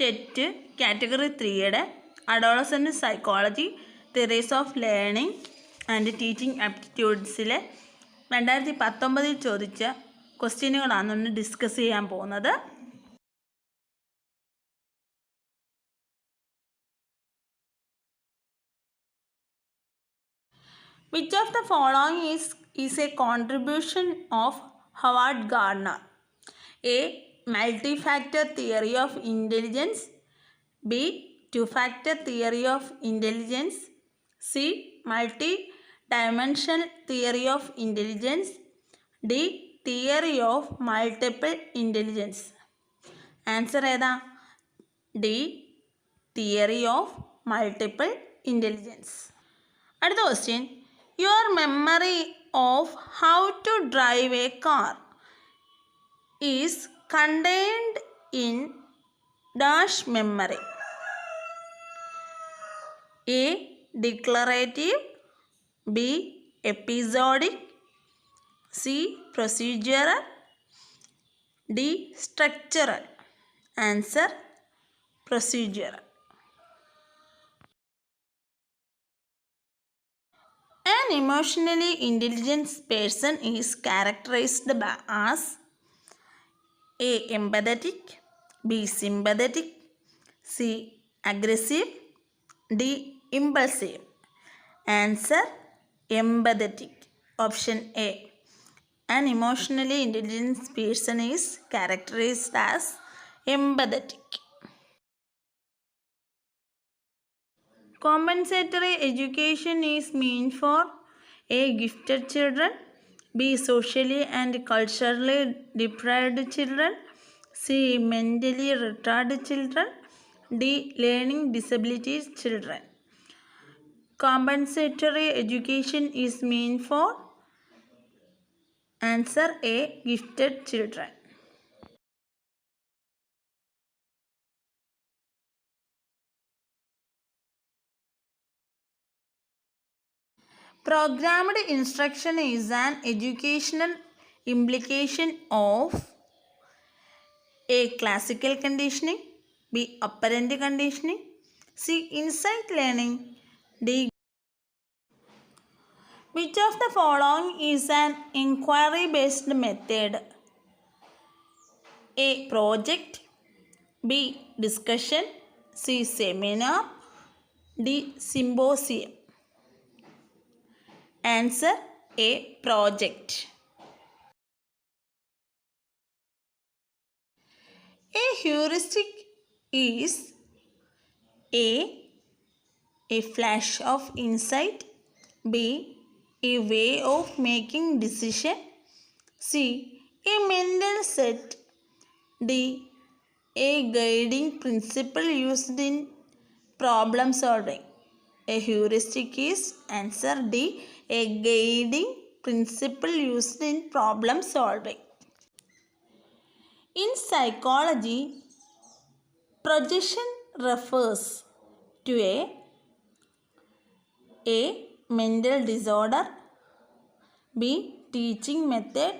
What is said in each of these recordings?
TET category 3യുടെ adolescent psychology theories of learning and teaching ആപ്റ്റിറ്റ്യൂഡ്സിലെ 2019 ചോദിച്ച ക്വസ്റ്റ്യനുകളാണ് ഒന്ന് ഡിസ്കസ് ചെയ്യാൻ പോകുന്നത്. Which of the following is a contribution of Howard Gardner? A. Multi-factor theory of intelligence. B. Two-factor theory of intelligence. C. Multi-dimensional theory of intelligence. D. Theory of multiple intelligence. Answer ഏതാ? D. Theory of multiple intelligence. അടുത്ത question, your memory of how to drive a car is contained in dash memory. A. Declarative. B. Episodic. C. Procedural. D. Structural. Answer procedural. An emotionally intelligent person is characterized as A. Empathetic. B. Sympathetic. C. Aggressive. D. Impulsive. Answer empathetic. Option A. An emotionally intelligent person is characterized as empathetic. Compensatory education is meant for A. Gifted children. B. Socially and culturally deprived children. C. Mentally retarded children. D. Learning disabilities children. Compensatory education is meant for answer A. Gifted children. Programmed instruction is an educational implication of A. Classical conditioning. B. Operant conditioning. C. Insight learning. D. Which of the following is an inquiry-based method? A. Project. B. Discussion. C. Seminar. D. Symposium. Answer A. Project. A heuristic is A flash of insight. B. A way of making decision. C. A mental set. D. A guiding principle used in problem solving. A heuristic is answer D. A guiding principle used in problem solving. In psychology, projection refers to A. Mental disorder. B. Teaching method.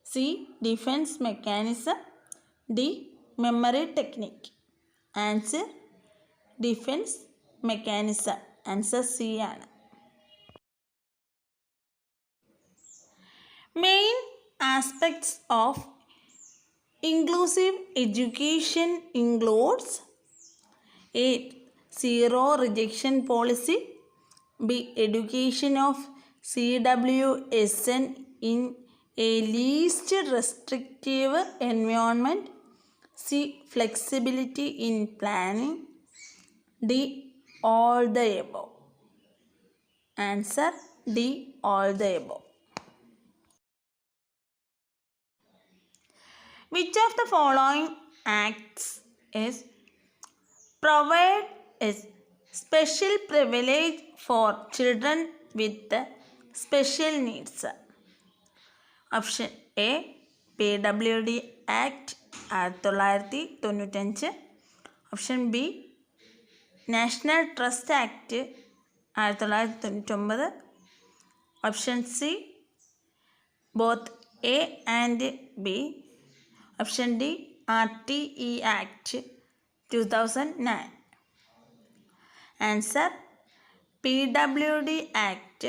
C. Defense mechanism. D. Memory technique. Answer defense mechanism. Answer C ആണ്. Main aspects of inclusive education includes A. Zero rejection policy. B. Education of CWSN in a least restrictive environment. C. Flexibility in planning. D. All the above. Answer D. All the above. Which of the following acts is provide a special privilege for children with special needs? Option A. PWD Act 1995. Option B. National Trust Act 1999. Option C. Both A and B. Option D. RTE Act 2009. Answer PWD Act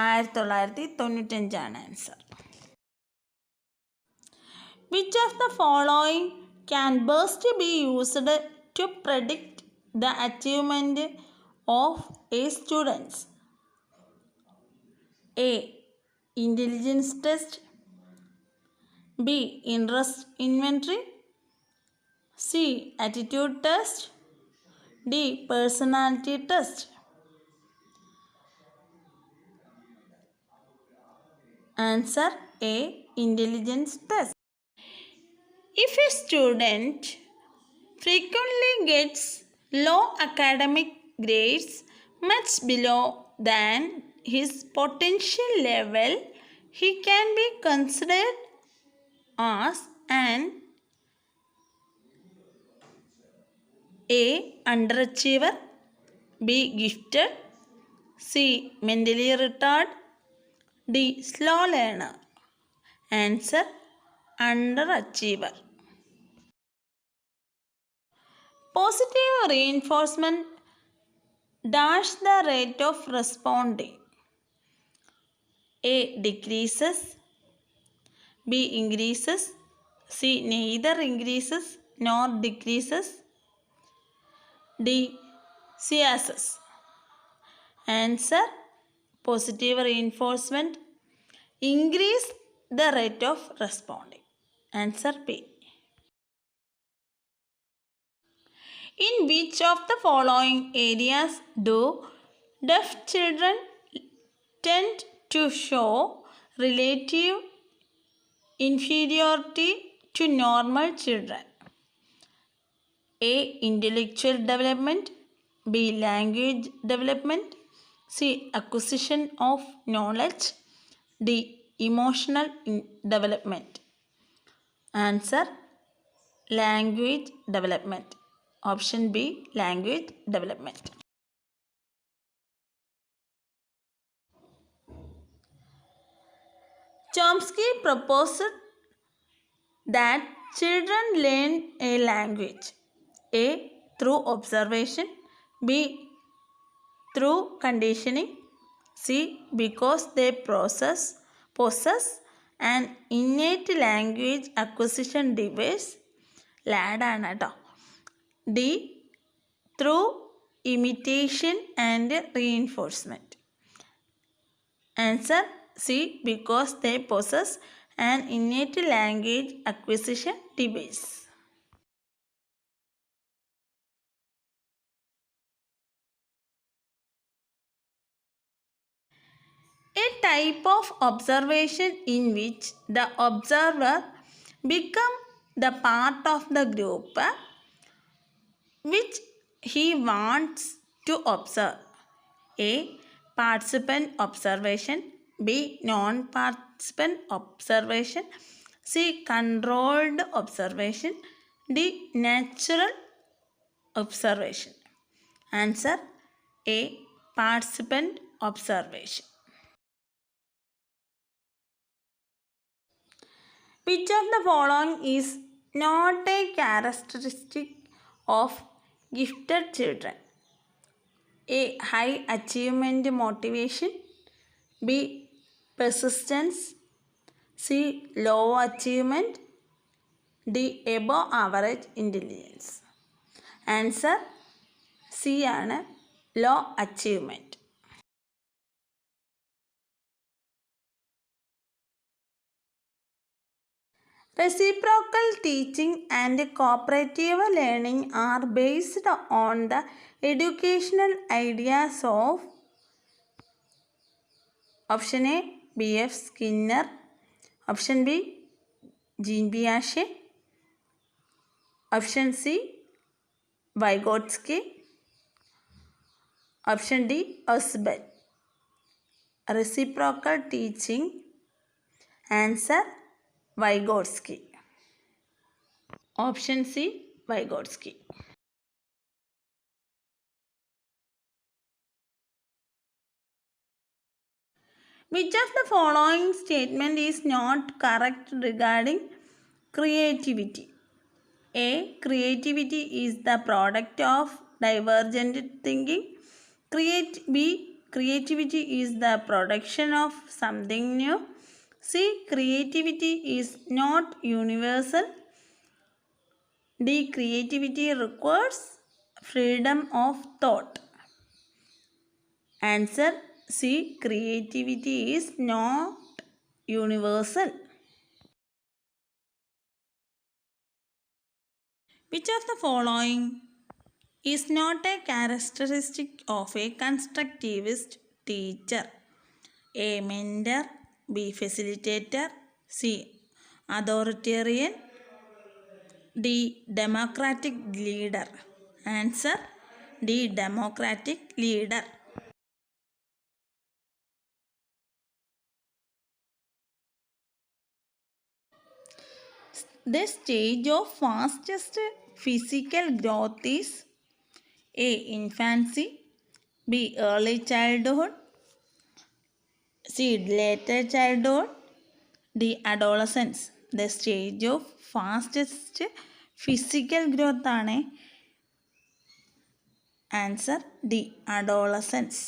1995 ആണ് answer. Which of the following can best be used to predict the achievement of a student? A. Intelligence test. B. Interest inventory. C. Attitude test. D. Personality test. Answer A. Intelligence test. If a student frequently gets low academic grades much below than his potential level, he can be considered as an A. Underachiever. B. Gifted. C. Mentally retarded. D. Slow learner. Answer underachiever. Positive reinforcement dash the rate of responding. A. Decreases. B. Increases. C. Neither increases nor decreases. D. Ceases. Answer positive reinforcement increase the rate of responding. Answer B. In which of the following areas do deaf children tend to show relative inferiority to normal children? A. Intellectual development. B. Language development. C. Acquisition of knowledge. D. Emotional development. Answer language development. Option B. Language development. Chomsky proposed that children learn a language. A. Through observation. B. Through conditioning. C. Because they possess an innate language acquisition device. LAD ആണ് കേട്ടോ. D. Through imitation and reinforcement. Answer C. Because they possess an innate language acquisition device. A type of observation in which the observer becomes the part of the group which he wants to observe. A. Participant observation. B. Non-participant observation. C. Controlled observation. D. Natural observation. Answer A. Participant observation. Which of the following is not a characteristic of gifted children? A. High achievement motivation. B. Persistence. C. Low achievement. D. Above average intelligence. Answer C ആണ് low achievement. Reciprocal teaching and cooperative learning are based on the educational ideas of Option A. B.F. Skinner. Option B. Jean Piaget. Option C. Vygotsky. Option D. Osbel. Reciprocal teaching. Answer Vygotsky. Option C. Vygotsky. Which of the following statement is not correct regarding creativity? A. Creativity is the product of divergent thinking. B. Creativity is the production of something new. C. Creativity is not universal. D. Creativity requires freedom of thought. Answer C. Creativity is not universal. Which of the following is not a characteristic of a constructivist teacher? A. Mentor. B. Facilitator. C. Authoritarian. D. Democratic leader. Answer D. Democratic leader. The stage of fastest physical growth is A. Infancy. B. Early childhood. C. Later childhood. D. Adolescence. The stage of fastest physical growth ആണ്. Answer D. Adolescence.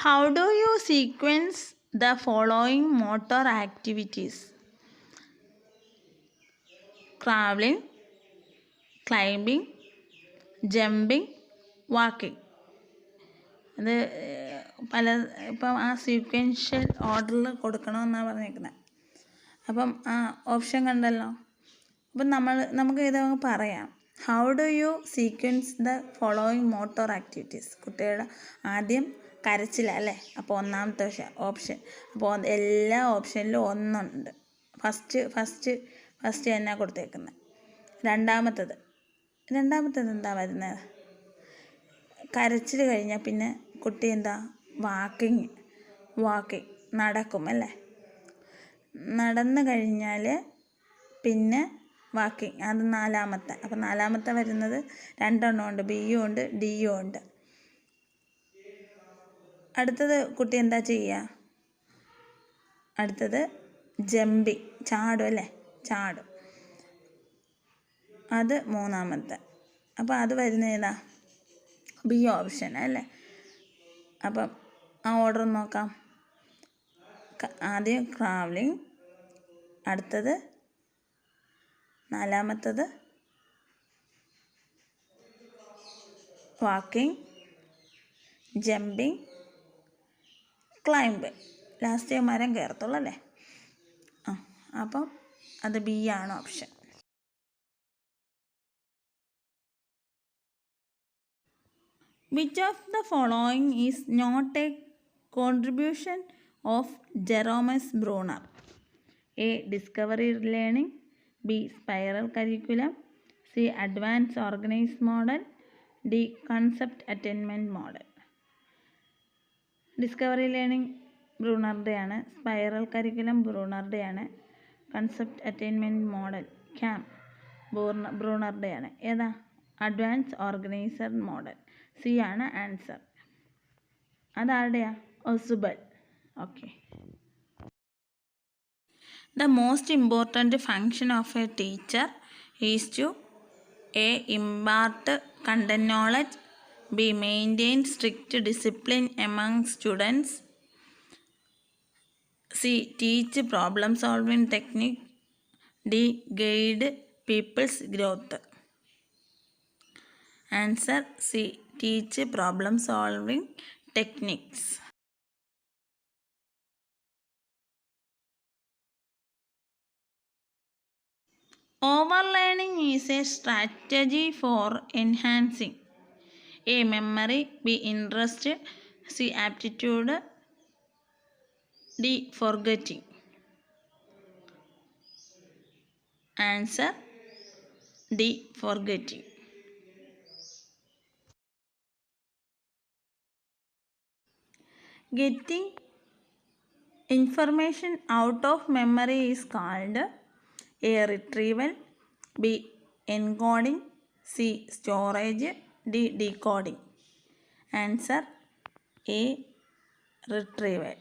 How do you sequence the following motor activities? Traveling, climbing, jumping, walking. അത് ഇപ്പം ആ sequential ഓർഡറിൽ കൊടുക്കണമെന്നാണ് പറഞ്ഞേക്കുന്നത്. അപ്പം ആ option കണ്ടല്ലോ. അപ്പം നമുക്ക് ഇതങ്ങ് പറയാം. How do you sequence the following motor activities? കുട്ടികളുടെ ആദ്യം കരച്ചിലല്ലേ, അപ്പോൾ ഒന്നാമത്തെ ഓപ്ഷൻ. അപ്പോൾ എല്ലാ ഓപ്ഷനിലും ഒന്നുണ്ട്. ഫസ്റ്റ് തന്നെ കൊടുത്തേക്കുന്നത്. രണ്ടാമത്തത് എന്താ വരുന്നത്? കരച്ചിൽ കഴിഞ്ഞാൽ പിന്നെ കുട്ടി എന്താ? വാക്കിങ് നടക്കും അല്ലേ. നടന്നു കഴിഞ്ഞാൽ പിന്നെ വാക്കിങ്, അത് നാലാമത്തെ. അപ്പം നാലാമത്തെ വരുന്നത് രണ്ടെണ്ണം ഉണ്ട്, ബിയും ഉണ്ട് ഡിയും ഉണ്ട്. അടുത്തത് കുട്ടി എന്താ ചെയ്യുക? അടുത്തത് ജമ്പിങ്, ചാടും അല്ലേ, ചാടും. അത് മൂന്നാമത്തെ. അപ്പോൾ അത് വരുന്ന ഏതാ? ബി ഓപ്ഷൻ അല്ലേ. അപ്പം ആ ഓർഡർ നോക്കാം. ആദ്യം ട്രാവലിംഗ്, അടുത്തത് നാലാമത്തത് വാക്കിംഗ്, ജമ്പിങ്, ക്ലൈംബ്, ലാസ്റ്റ് മരം കയറത്തുള്ളൂ അല്ലേ. അപ്പം അത് ബി ആണ് option. Which of the following is not a contribution of Jerome Bruner? A. Discovery learning. B. Spiral curriculum. C. Advanced organized model. D. Concept attainment model. Discovery learning ബ്രൂണറുടെയാണ്. Spiral curriculum ബ്രൂണറുടെയാണ്. Concept attainment model ക്യാം ബ്രൂണറുടെയാണ്. ഏതാ? Advance organiser model. C ആണ് answer. അതാരുടെയാ? Ausubel. Okay. The most important function of a teacher is to A. impart content knowledge. B. maintain strict discipline among students. C. teach problem solving technique. D. guide people's growth. Answer C. teach problem solving techniques. Overlearning is a strategy for enhancing A. memory. B. interest. C. aptitude. D. forgetting. Answer D. forgetting. Getting information out of memory is called A. retrieval. B. encoding. C. storage. D. decoding. Answer A. retrieval.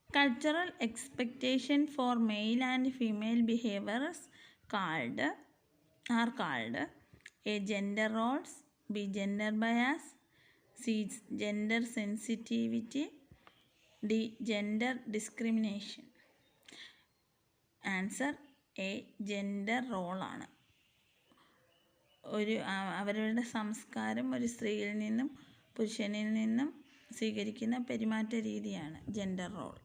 Cultural expectation for male and female behaviors are called A. Gender roles, B. Gender bias, C. Gender sensitivity, D. Gender discrimination. Answer A. Gender റോളാണ്. അവരുടെ സംസ്കാരം ഒരു സ്ത്രീയിൽ നിന്നും പുരുഷനിൽ നിന്നും സ്വീകരിക്കുന്ന പെരുമാറ്റ രീതിയാണ് ജെൻഡർ റോൾ.